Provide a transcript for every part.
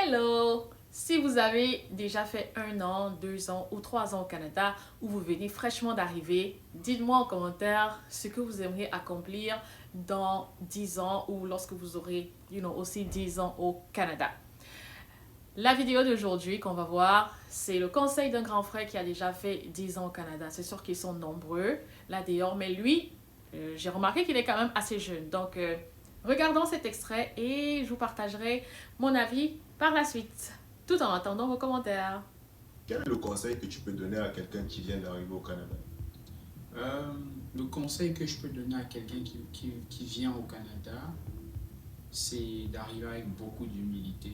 Hello! Si vous avez déjà fait 1 an, 2 ans ou 3 ans au Canada ou vous venez fraîchement d'arriver, dites-moi en commentaire ce que vous aimeriez accomplir dans 10 ans ou lorsque vous aurez, aussi 10 ans au Canada. La vidéo d'aujourd'hui qu'on va voir, c'est le conseil d'un grand frère qui a déjà fait 10 ans au Canada. C'est sûr qu'ils sont nombreux là dehors, mais lui, j'ai remarqué qu'il est quand même assez jeune. Donc, regardons cet extrait et je vous partagerai mon avis par la suite, tout en attendant vos commentaires. Quel est le conseil que tu peux donner à quelqu'un qui vient d'arriver au Canada? Euh, le conseil que je peux donner à quelqu'un qui vient au Canada, c'est d'arriver avec beaucoup d'humilité.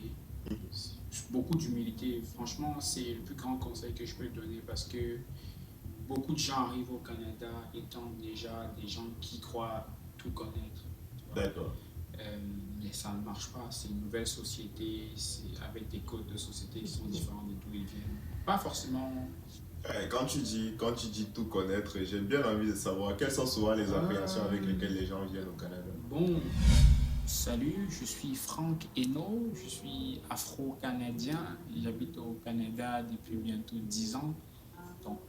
Beaucoup d'humilité, franchement, c'est le plus grand conseil que je peux donner parce que beaucoup de gens arrivent au Canada étant déjà des gens qui croient tout connaître. Tu vois. D'accord. Mais ça ne marche pas, c'est une nouvelle société, c'est avec des codes de société qui sont différents de d'où ils viennent. Pas forcément. Quand tu dis tout connaître, j'ai bien envie de savoir quelles sont souvent les appréhensions avec lesquelles les gens viennent au Canada. Bon, salut, je suis Franck Hainaut, je suis afro-canadien, j'habite au Canada depuis bientôt 10 ans. Donc,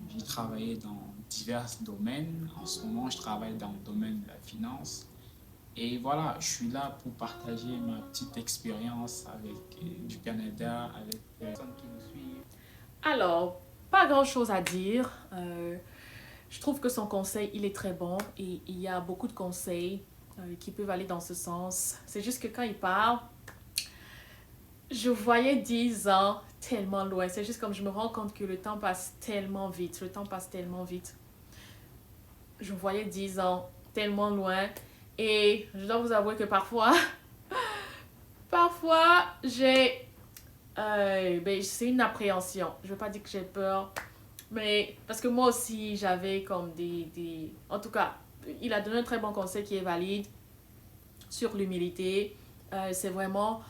j'ai travaillé dans divers domaines. En ce moment, je travaille dans le domaine de la finance. Et voilà, je suis là pour partager ma petite expérience avec du Canada, avec les personnes qui me suivent. Alors, pas grand-chose à dire. Je trouve que son conseil, il est très bon et il y a beaucoup de conseils qui peuvent aller dans ce sens. C'est juste que quand il parle, je voyais 10 ans tellement loin. C'est juste comme je me rends compte que le temps passe tellement vite. Le temps passe tellement vite. Je voyais 10 ans tellement loin. Et je dois vous avouer que parfois, c'est une appréhension. Je ne veux pas dire que j'ai peur. Mais parce que moi aussi, j'avais comme En tout cas, il a donné un très bon conseil qui est valide sur l'humilité. C'est vraiment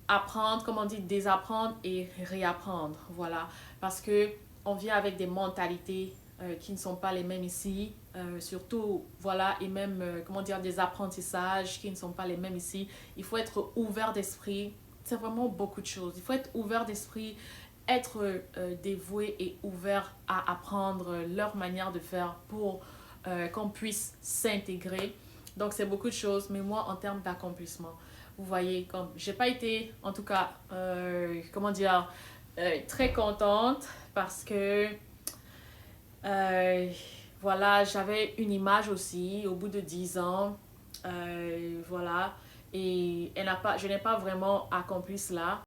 apprendre, comme on dit, désapprendre et réapprendre. Voilà. Parce que on vient avec des mentalités qui ne sont pas les mêmes ici. Surtout, voilà, et même, comment dire, des apprentissages qui ne sont pas les mêmes ici. Il faut être ouvert d'esprit. C'est vraiment beaucoup de choses. Il faut être ouvert d'esprit, être dévoué et ouvert à apprendre leur manière de faire pour qu'on puisse s'intégrer. Donc, c'est beaucoup de choses. Mais moi, en termes d'accomplissement, vous voyez, comme j'ai pas été, en tout cas, comment dire, très contente parce que, euh, voilà, j'avais une image aussi au bout de 10 ans, voilà, et je n'ai pas vraiment accompli cela.